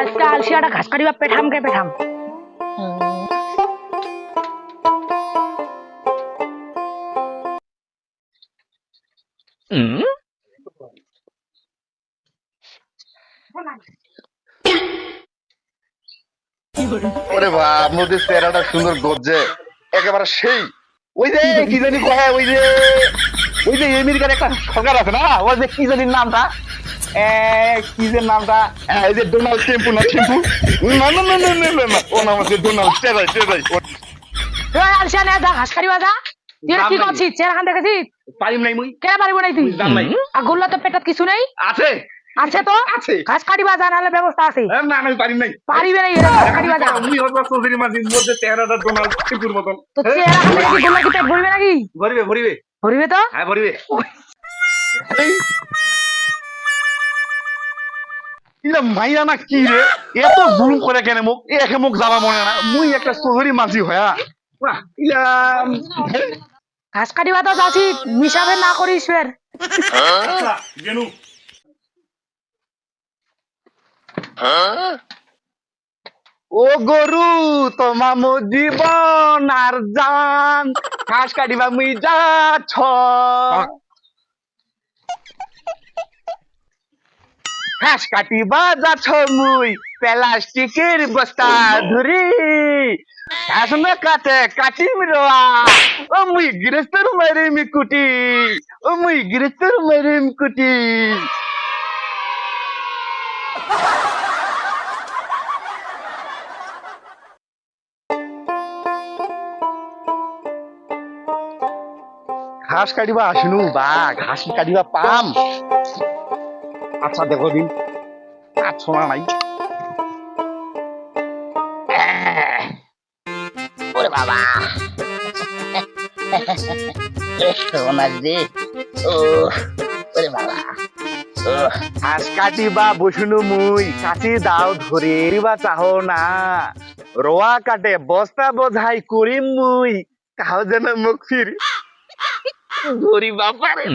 আজকে আলসিয়াটা ঘাস কাটিবা পেঠাম কে পেঠাম ওরে বাপ, নদীর চেহারাটা সুন্দর গজ্জে একেবারে সেই। ওই যে কি জানি কয়, ওই যে আমেরিকার একটা সরকার আছে না, ওই যে কি জানি নামটা, কি যে নামটা, এই যে ডোনাল্ড টেম্পু না টেম্পু, না না না না না না না, ও নাম হচ্ছে ডোনাল্ড টেরাই টেরাই। আলসিয়া নে যা ঘাস কাটিবা যা তুই কি করছিস চেহারা দেখেছিস পারিম নাই মুই, কেন পারিব নাই তুই জান নাই আর গুল্লা তো পেটাত কিছু নেই আছে আছে তো আছে। ঘাস কাটিবা যা নাহলে ব্যবস্থা আছে না আমি পারিম নাই, পারিবে না এরা ঘাস কাটিবা যা মুই হচ্ছে চৌধুরী মাঝির মধ্যে চেহারাটা ডোনাল্ড টেম্পুর মতন। তো চেহারা দেখে কি গুল্লা কি পেট ভরবে নাকি ভরিবে ভরিবে ভরবে তো হ্যাঁ ভরিবে। ইলা মাইয়া না কি রে, এত জুলুম করে কেন মুখ, একে মুখ যাবা মনে না, মুই একটা চৌধুরী মাঝি হয়া ইলা ঘাস কাটিবা তো যাচ্ছি মিশাবে না করিস ফের গেনু। ও গরু তোমার মো জীবন আর জান, ঘাস কাটিবা মুই যাচ্ছ, ঘাস কাটিবা যাচ্ছ মুই প্লাস্টিকের বস্তা ধরি, ঘাস না কাটে কাটিম রোয়া, ও মুই গৃহস্থর মারিম কুটি, ও মুই গৃহস্থর মারিম কুটি। ঘাস কাটিবা আসনু বা ঘাস কাটিবা পাম, আচ্ছা দেখো দিন শোনা নাই। ওরে বাবা সোনা যে ও ওরে বাবা ঘাস কাটিবা বসুনু মুই কাটি দাও ধরে বা চাহ না, রোয়া কাটে বস্তা বোঝাই করিম মুই, কাহ যেন মুখ ফির ধরি বাপারে।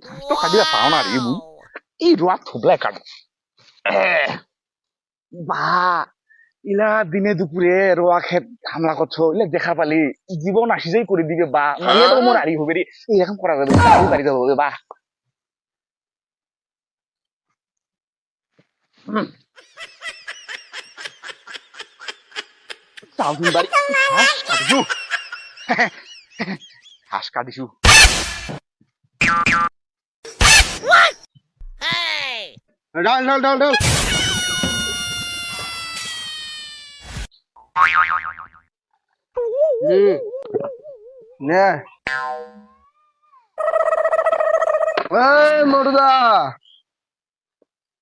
ঘাস তো কাটিবা পাও না রে মুই, এই রোয়া থুবলাই কাটো বা, ইলা দিনে দুপুরে রোয়া খেত হামলা করছো, ইলা দেখা পালি জীবন আসি যাই করে দিবে বা, মাইয়া তো মোর হারি হবে রে, এরকম করা যাবে না, বাড়ি যাবো বা। চাউদিন বাড়ি ঘাস কাটিছু, ঘাস কাটিছু। ডাল ডাল ডাল ডাল নে মরুদা,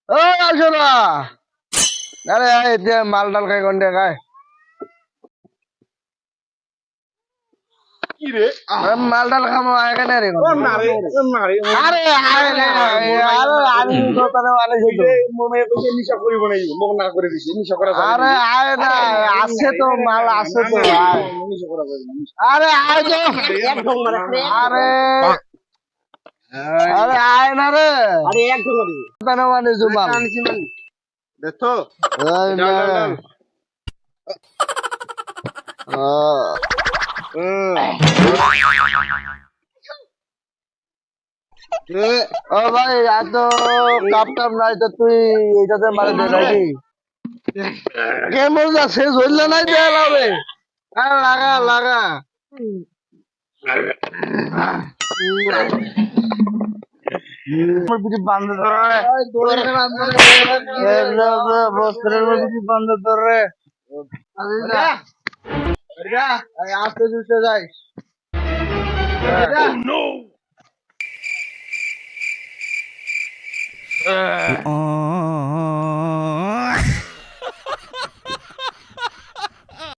ও আসো না, আরে এতিয়া মাল ডাল খাই গন্ডে খাই কি রে, মাল ডাল খামো এখানে রে আরে আমি কথা মানে মনে কইছে নিশা করিব নাই, মোক না করে দিছি নিশা করা যাবে। আরে আয় না, আছে তো মাল আছে তো, নিশা করা যাবে। আরে আয় তো, আরে আরে আয় না রে, আরে এক ঢোকা দিবি তানা মানে জুমাল দেখো এই না ও ভাই এত কাপ টাপ নাই তো তুই এটাতে মারে দে নাকি কেমন যাচ্ছে জ্বললে নাই দেয়া লাগবে, লাগা লাগা বান্ধব ধরে বস্ত্রের মধ্যে বান্ধব ধরে আসতে জুসে যাই।